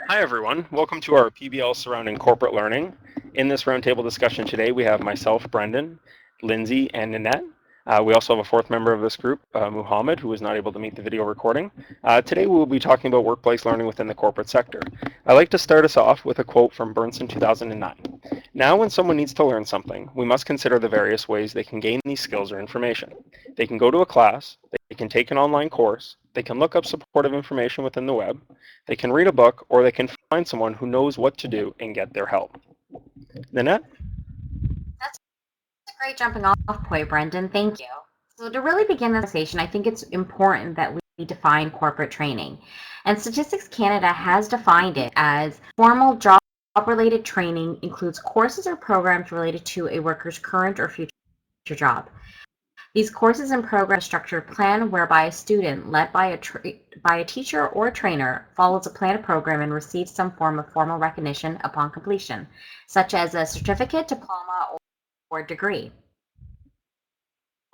Hi everyone, welcome to our PBL surrounding corporate learning. In this roundtable discussion today, we have myself, Brendan, Lindsay, and Nanette. We also have a fourth member of this group, Muhammad, who was not able to meet the video recording. Today we will be talking about workplace learning within the corporate sector. I'd like to start us off with a quote from Bernson 2009. Now when someone needs to learn something, we must consider the various ways they can gain these skills or information. They can go to a class, they can take an online course, they can look up supportive information within the web, they can read a book, or they can find someone who knows what to do and get their help. Nanette? That's a great jumping off point, Brendan. Thank you. So to really begin this conversation, I think it's important that we define corporate training. And Statistics Canada has defined it as formal job-related training includes courses or programs related to a worker's current or future job. These courses and programs are a structured plan whereby a student, led by a teacher or a trainer, follows a planned program and receives some form of formal recognition upon completion, such as a certificate, diploma, or degree.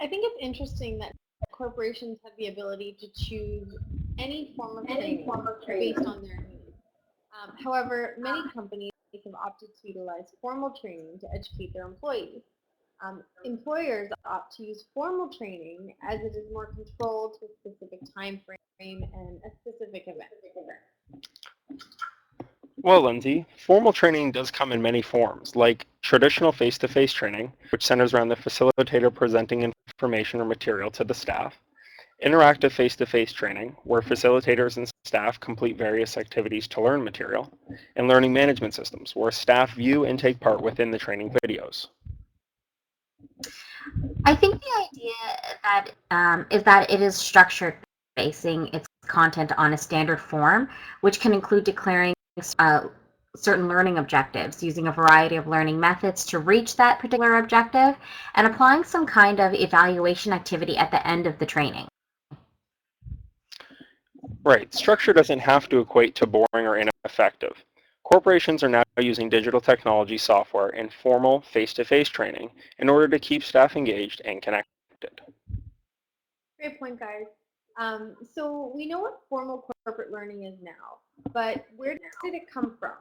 I think it's interesting that corporations have the ability to choose any form of training based on their needs. However, many companies have opted to utilize formal training to educate their employees. Employers opt to use formal training as it is more controlled to a specific time frame and a specific event. Well, Lindsay, formal training does come in many forms, like traditional face-to-face training, which centers around the facilitator presenting information or material to the staff, interactive face-to-face training, where facilitators and staff complete various activities to learn material, and learning management systems, where staff view and take part within the training videos. I think the idea is that it is structured, basing its content on a standard form, which can include declaring certain learning objectives, using a variety of learning methods to reach that particular objective, and applying some kind of evaluation activity at the end of the training. Right, structure doesn't have to equate to boring or ineffective. Corporations are now using digital technology software and formal face-to-face training in order to keep staff engaged and connected. Great point, guys. So we know what formal corporate learning is now, but where did it come from?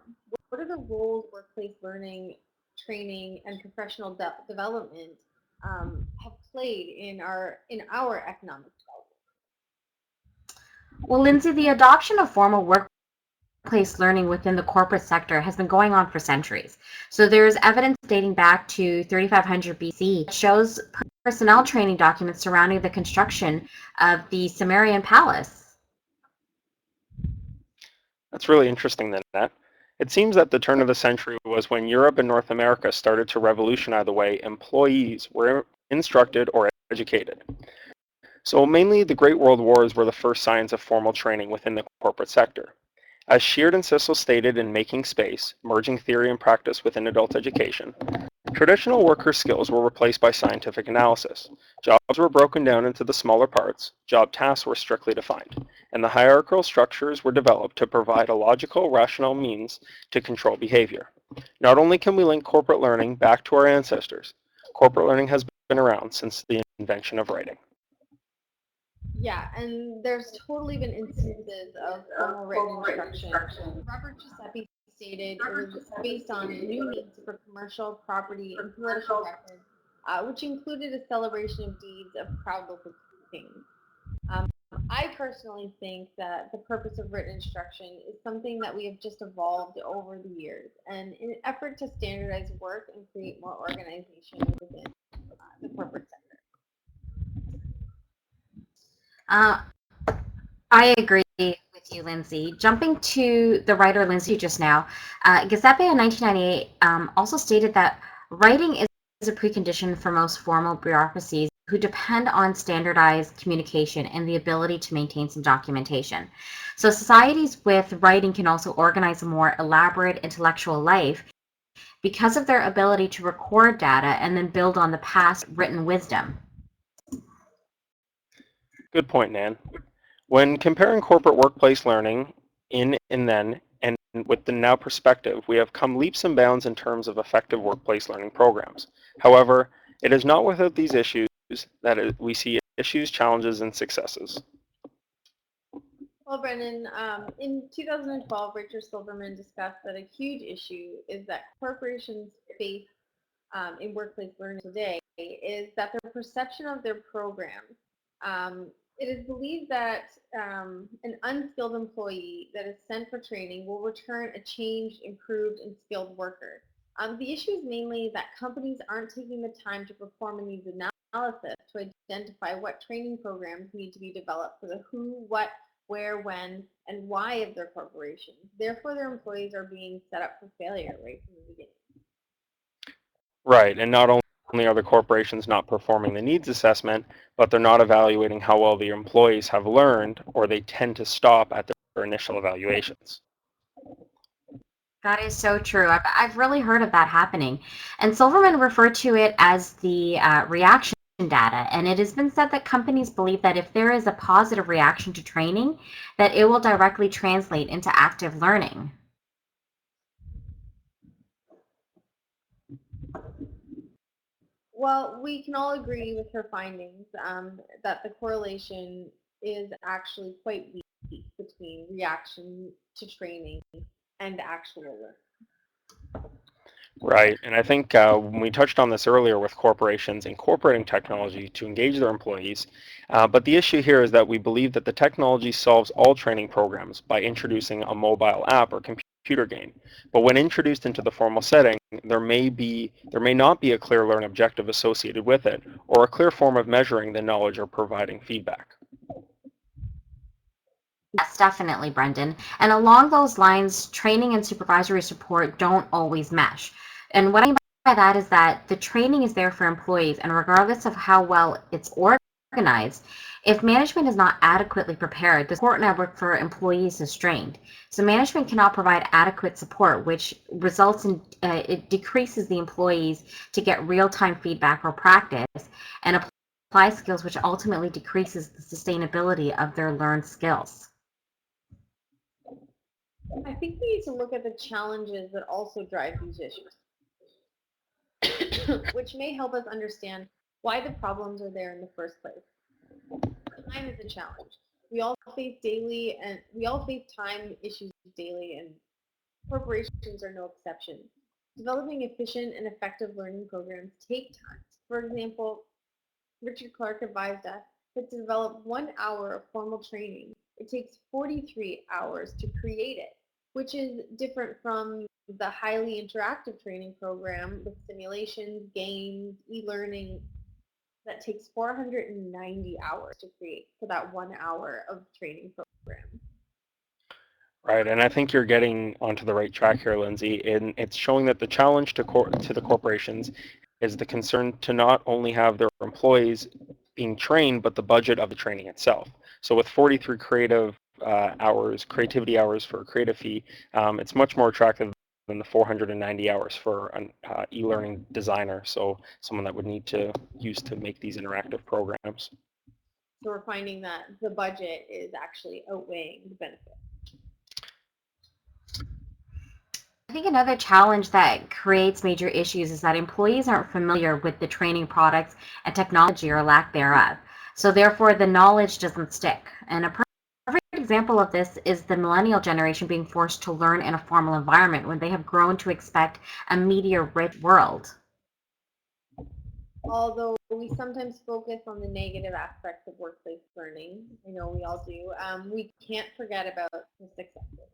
What are the roles workplace learning, training, and professional development have played in our economic development? Well, Lindsay, the adoption of formal workplace learning within the corporate sector has been going on for centuries. So there's evidence dating back to 3500 BC that shows personnel training documents surrounding the construction of the Sumerian palace. That's really interesting, then, Nat. It seems that the turn of the century was when Europe and North America started to revolutionize the way employees were instructed or educated. So mainly the Great World Wars were the first signs of formal training within the corporate sector. As Sheard and Sissel stated in Making Space, Merging Theory and Practice Within Adult Education, traditional worker skills were replaced by scientific analysis. Jobs were broken down into the smaller parts, job tasks were strictly defined, and the hierarchical structures were developed to provide a logical, rational means to control behavior. Not only can we link corporate learning back to our ancestors, corporate learning has been around since the invention of writing. Yeah, and there's totally been instances of formal written instruction. Robert Giuseppe stated it was based on new needs for commercial, property, and political records, which included a celebration of deeds of proud local kings. Um, I personally think that the purpose of written instruction is something that we have just evolved over the years, and in an effort to standardize work and create more organization within the corporate sector. Uh, I agree with you, Lindsay. Jumping to the writer Lindsay just now, Giuseppe in 1998 also stated that writing is a precondition for most formal bureaucracies who depend on standardized communication and the ability to maintain some documentation. So societies with writing can also organize a more elaborate intellectual life because of their ability to record data and then build on the past written wisdom. Good point, Nan. When comparing corporate workplace learning in and then and with the now perspective, we have come leaps and bounds in terms of effective workplace learning programs. However, it is not without these issues that we see issues, challenges, and successes. Well, Brendan, in 2012, Richard Silverman discussed that a huge issue is that corporations face in workplace learning today is that their perception of their programs. It is believed that an unskilled employee that is sent for training will return a changed, improved, and skilled worker. The issue is mainly that companies aren't taking the time to perform a needs analysis to identify what training programs need to be developed for the who, what, where, when, and why of their corporations. Therefore, their employees are being set up for failure right from the beginning. Right, and not only are the corporations not performing the needs assessment, but they're not evaluating how well the employees have learned, or they tend to stop at their initial evaluations. That is so true. I've really heard of that happening. And Silverman referred to it as the reaction data. And it has been said that companies believe that if there is a positive reaction to training, that it will directly translate into active learning. Well, we can all agree with her findings that the correlation is actually quite weak between reaction to training and actual learning. Right, and I think when we touched on this earlier with corporations incorporating technology to engage their employees, but the issue here is that we believe that the technology solves all training programs by introducing a mobile app or computer game. But when introduced into the formal setting, there may not be a clear learn objective associated with it, or a clear form of measuring the knowledge or providing feedback. Yes, definitely, Brendan. And along those lines, training and supervisory support don't always mesh. And what I mean by that is that the training is there for employees, and regardless of how well it's organized, if management is not adequately prepared, the support network for employees is strained. So management cannot provide adequate support, which results in it decreases the employees to get real-time feedback or practice and apply skills, which ultimately decreases the sustainability of their learned skills. I think we need to look at the challenges that also drive these issues, which may help us understand why the problems are there in the first place. Time is a challenge. We all face time issues daily, and corporations are no exception. Developing efficient and effective learning programs take time. For example, Richard Clark advised us that to develop 1 hour of formal training, it takes 43 hours to create it, which is different from the highly interactive training program with simulations, games, e-learning that takes 490 hours to create for that 1 hour of training program. Right, and I think you're getting onto the right track here, Lindsay. And it's showing that the challenge to the corporations is the concern to not only have their employees being trained, but the budget of the training itself. So with 43 creativity hours for a creative fee, it's much more attractive than the 490 hours for an e-learning designer. So someone that would need to use to make these interactive programs. So we're finding that the budget is actually outweighing the benefit. I think another challenge that creates major issues is that employees aren't familiar with the training products and technology or lack thereof. So therefore, the knowledge doesn't stick. And a perfect example of this is the millennial generation being forced to learn in a formal environment when they have grown to expect a media-rich world. Although we sometimes focus on the negative aspects of workplace learning, I know we all do, we can't forget about the successes.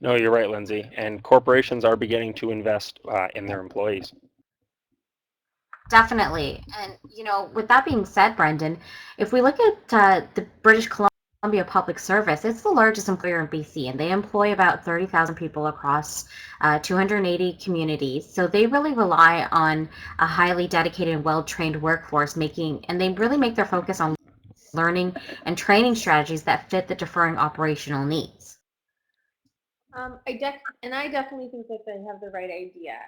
No, you're right, Lindsay. And corporations are beginning to invest in their employees. Definitely. And, with that being said, Brendan, if we look at the British Columbia Public Service, it's the largest employer in BC, and they employ about 30,000 people across 280 communities. So they really rely on a highly dedicated and well-trained workforce, and they really make their focus on learning and training strategies that fit the differing operational needs. I definitely think that they have the right idea.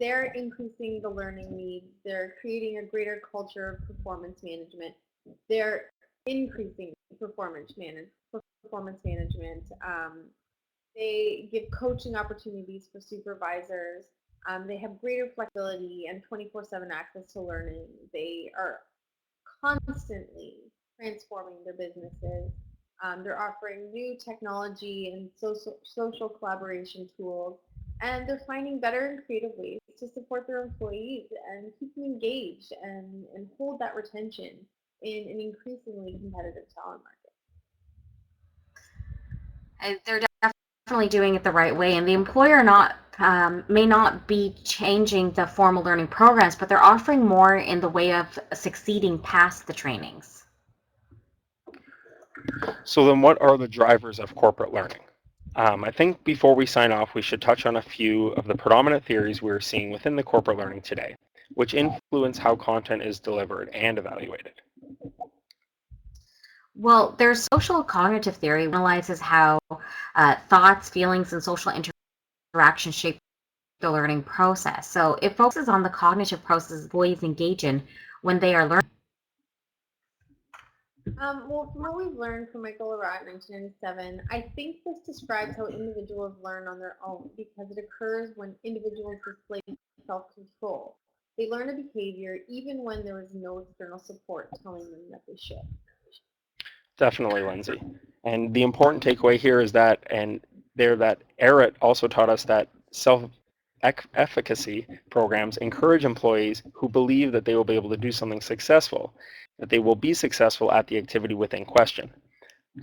They're increasing the learning needs. They're creating a greater culture of performance management. They're increasing performance management. They give coaching opportunities for supervisors. They have greater flexibility and 24/7 access to learning. They are constantly transforming their businesses. They're offering new technology and social collaboration tools, and they're finding better and creative ways to support their employees and keep them engaged and hold that retention in an increasingly competitive talent market. They're definitely doing it the right way, and the employer may not be changing the formal learning programs, but they're offering more in the way of succeeding past the trainings. So then what are the drivers of corporate learning? I think before we sign off, we should touch on a few of the predominant theories we're seeing within the corporate learning today, which influence how content is delivered and evaluated. Well, there's social cognitive theory, which analyzes how thoughts, feelings, and social interactions shape the learning process. So it focuses on the cognitive processes employees engage in when they are learning. Well, from what we've learned from Michael Larat in 1997, I think this describes how individuals learn on their own because it occurs when individuals display self-control. They learn a behavior even when there is no external support telling them that they should. Definitely, Lindsay. And the important takeaway here is that, that Arrett also taught us that self-efficacy programs encourage employees who believe that they will be able to do something successful, that they will be successful at the activity within question.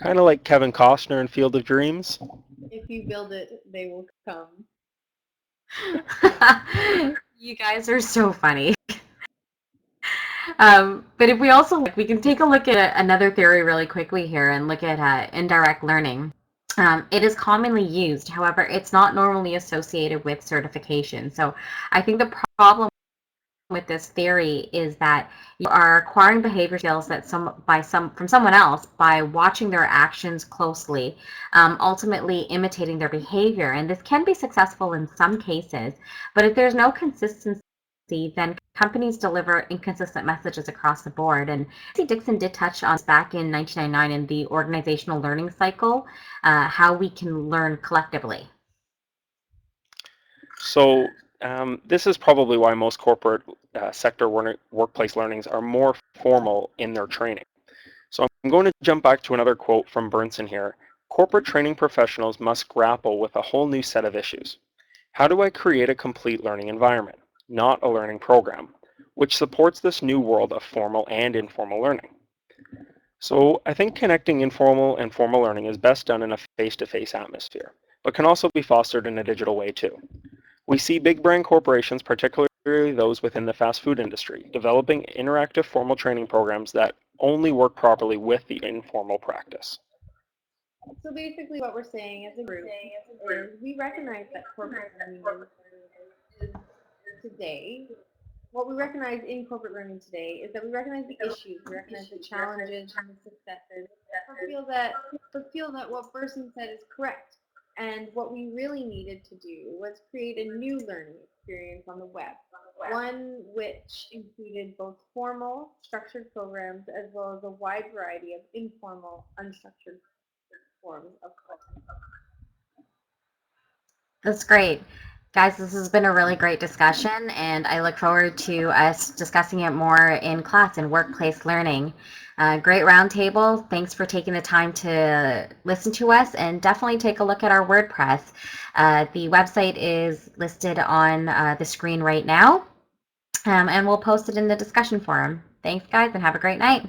Kind of like Kevin Costner in Field of Dreams. If you build it, they will come. You guys are so funny. But if we can take a look at another theory really quickly here and look at indirect learning. It is commonly used, however, it's not normally associated with certification. So I think the problem with this theory is that you are acquiring behavior skills that from someone else by watching their actions closely, ultimately imitating their behavior. And this can be successful in some cases, but if there's no consistency, then companies deliver inconsistent messages across the board. And Dixon did touch on this back in 1999 in the organizational learning cycle, how we can learn collectively. So this is probably why most corporate sector workplace learnings are more formal in their training. So I'm going to jump back to another quote from Burnson here. Corporate training professionals must grapple with a whole new set of issues. How do I create a complete learning environment, not a learning program, which supports this new world of formal and informal learning? So I think connecting informal and formal learning is best done in a face-to-face atmosphere, but can also be fostered in a digital way too. We see big brand corporations, particularly those within the fast food industry, developing interactive formal training programs that only work properly with the informal practice. So basically what we're saying as a group is we recognize that corporate learning is today, what we recognize in corporate learning today is that we recognize the issues, we recognize the challenges and the successes, but feel that what Burson said is correct. And what we really needed to do was create a new learning experience on the web, one which included both formal, structured programs as well as a wide variety of informal, unstructured forms of content. That's great. Guys, this has been a really great discussion, and I look forward to us discussing it more in class and workplace learning. Great roundtable. Thanks for taking the time to listen to us, and definitely take a look at our WordPress. The website is listed on the screen right now, and we'll post it in the discussion forum. Thanks, guys, and have a great night.